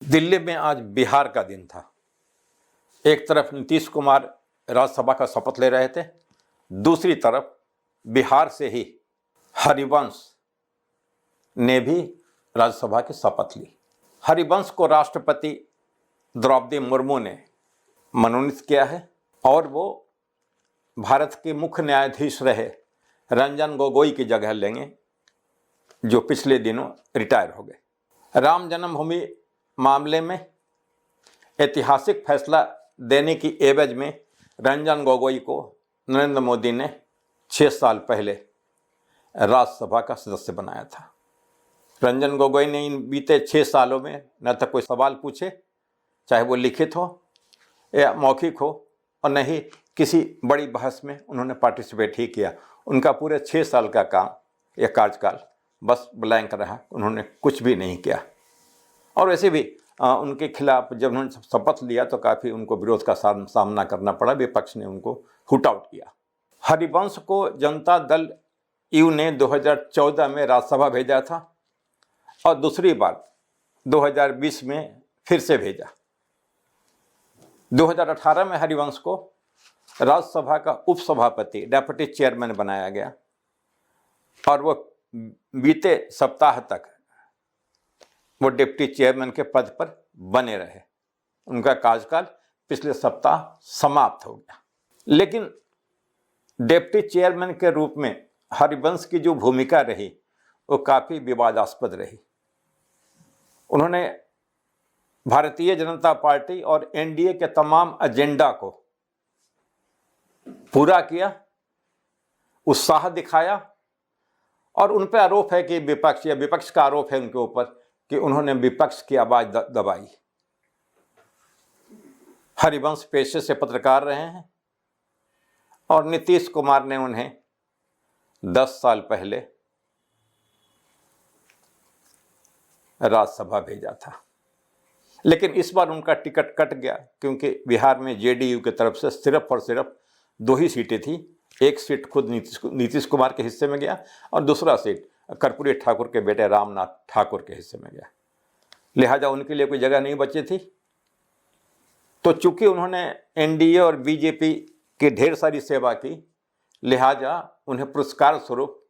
दिल्ली में आज बिहार का दिन था। एक तरफ नीतीश कुमार राज्यसभा का शपथ ले रहे थे, दूसरी तरफ बिहार से ही हरिवंश ने भी राज्यसभा की शपथ ली। हरिवंश को राष्ट्रपति द्रौपदी मुर्मू ने मनोनीत किया है और वो भारत के मुख्य न्यायाधीश रहे रंजन गोगोई की जगह लेंगे, जो पिछले दिनों रिटायर हो गए। राम जन्मभूमि मामले में ऐतिहासिक फैसला देने की एवज में रंजन गोगोई को नरेंद्र मोदी ने 6 साल पहले राज्यसभा का सदस्य बनाया था। रंजन गोगोई ने इन बीते 6 सालों में न तो कोई सवाल पूछे, चाहे वो लिखित हो या मौखिक हो, और न ही किसी बड़ी बहस में उन्होंने पार्टिसिपेट ही किया। उनका पूरे 6 साल का काम या कार्यकाल बस ब्लैंक रहा, उन्होंने कुछ भी नहीं किया। और वैसे भी उनके खिलाफ जब उन्होंने शपथ लिया तो काफ़ी उनको विरोध का सामना करना पड़ा, विपक्ष ने उनको हुट आउट किया। हरिवंश को जनता दल यू ने 2014 में राज्यसभा भेजा था और दूसरी बार 2020 में फिर से भेजा। 2018 में हरिवंश को राज्यसभा का उपसभापति डेप्यूटी चेयरमैन बनाया गया और वो बीते सप्ताह तक वो डिप्टी चेयरमैन के पद पर बने रहे। उनका कार्यकाल पिछले सप्ताह समाप्त हो गया। लेकिन डिप्टी चेयरमैन के रूप में हरिवंश की जो भूमिका रही वो काफ़ी विवादास्पद रही। उन्होंने भारतीय जनता पार्टी और एनडीए के तमाम एजेंडा को पूरा किया, उत्साह दिखाया, और उन पर आरोप है कि विपक्ष का आरोप है उनके ऊपर कि उन्होंने विपक्ष की आवाज दबाई। हरिवंश पेशे से पत्रकार रहे हैं और नीतीश कुमार ने उन्हें 10 साल पहले राज्यसभा भेजा था। लेकिन इस बार उनका टिकट कट गया क्योंकि बिहार में जेडीयू की तरफ से सिर्फ और सिर्फ 2 ही सीटें थी। एक सीट खुद नीतीश कुमार के हिस्से में गया और दूसरा सीट कर्पूरी ठाकुर के बेटे रामनाथ ठाकुर के हिस्से में गया। लिहाजा उनके लिए कोई जगह नहीं बची थी। तो चूंकि उन्होंने एनडीए और बीजेपी की ढेर सारी सेवा की, लिहाजा उन्हें पुरस्कार स्वरूप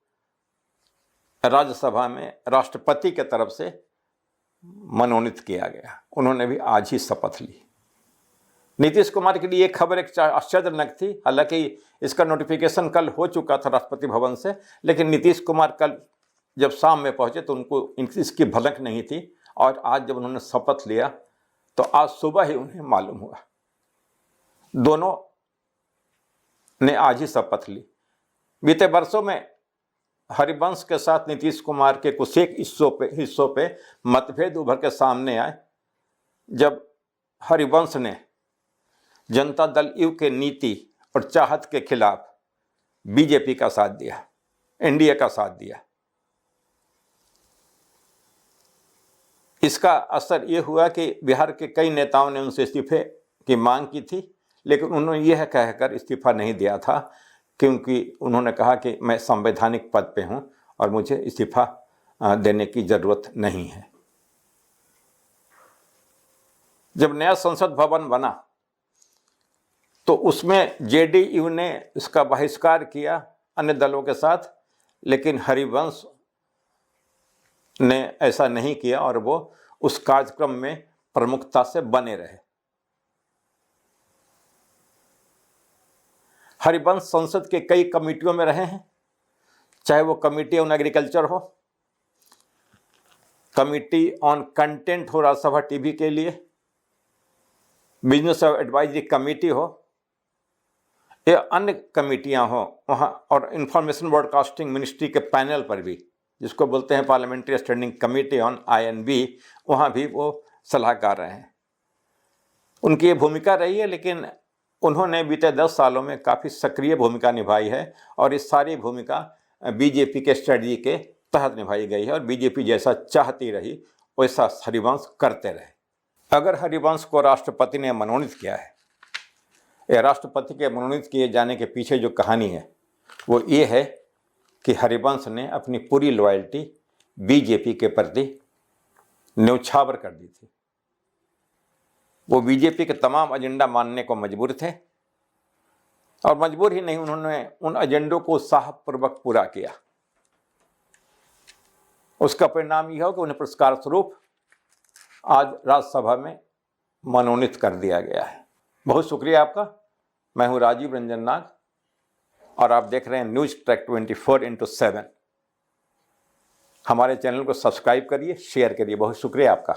राज्यसभा में राष्ट्रपति के तरफ से मनोनीत किया गया। उन्होंने भी आज ही शपथ ली। नीतीश कुमार के लिए एक खबर एक आश्चर्यजनक थी। हालांकि इसका नोटिफिकेशन कल हो चुका था राष्ट्रपति भवन से, लेकिन नीतीश कुमार कल जब शाम में पहुंचे तो उनको इसकी भनक नहीं थी, और आज जब उन्होंने शपथ लिया तो आज सुबह ही उन्हें मालूम हुआ। दोनों ने आज ही शपथ ली। बीते वर्षों में हरिवंश के साथ नीतीश कुमार के कुछ एक हिस्सों पे मतभेद उभर के सामने आए, जब हरिवंश ने जनता दल यू के नीति और चाहत के खिलाफ बीजेपी का साथ दिया, एनडीए का साथ दिया। इसका असर ये हुआ कि बिहार के कई नेताओं ने उनसे इस्तीफे की मांग की थी, लेकिन उन्होंने यह कहकर इस्तीफा नहीं दिया था क्योंकि उन्होंने कहा कि मैं संवैधानिक पद पे हूं और मुझे इस्तीफा देने की ज़रूरत नहीं है। जब नया संसद भवन बना तो उसमें जेडीयू ने इसका बहिष्कार किया अन्य दलों के साथ, लेकिन हरिवंश ने ऐसा नहीं किया और वो उस कार्यक्रम में प्रमुखता से बने रहे। हरिवंश संसद के कई कमेटियों में रहे हैं, चाहे वो कमेटी ऑन एग्रीकल्चर हो, कमेटी ऑन कंटेंट हो राज्यसभा टीवी के लिए, बिजनेस एडवाइजरी कमेटी हो या अन्य कमेटियां हो वहाँ, और इंफॉर्मेशन ब्रॉडकास्टिंग मिनिस्ट्री के पैनल पर भी, जिसको बोलते हैं parliamentary standing committee on INB, वहाँ भी वो सलाहकार रहे हैं। उनकी ये भूमिका रही है, लेकिन उन्होंने बीते 10 सालों में काफ़ी सक्रिय भूमिका निभाई है और इस सारी भूमिका बीजेपी के स्ट्रेटजी के तहत निभाई गई है और बीजेपी जैसा चाहती रही वैसा हरिवंश करते रहे। अगर हरिवंश को राष्ट्रपति ने मनोनीत किया है, या राष्ट्रपति के मनोनीत किए जाने के पीछे जो कहानी है वो ये है कि हरिवंश ने अपनी पूरी लॉयल्टी बीजेपी के प्रति न्यौछावर कर दी थी। वो बीजेपी के तमाम एजेंडा मानने को मजबूर थे, और मजबूर ही नहीं, उन्होंने उन एजेंडों को उत्साहपूर्वक पूरा किया। उसका परिणाम यह हो कि उन्हें पुरस्कार स्वरूप आज राज्यसभा में मनोनीत कर दिया गया है। बहुत शुक्रिया आपका। मैं हूं राजीव रंजन नाग और आप देख रहे हैं न्यूज ट्रैक 24x7। हमारे चैनल को सब्सक्राइब करिए, शेयर करिए। बहुत शुक्रिया आपका।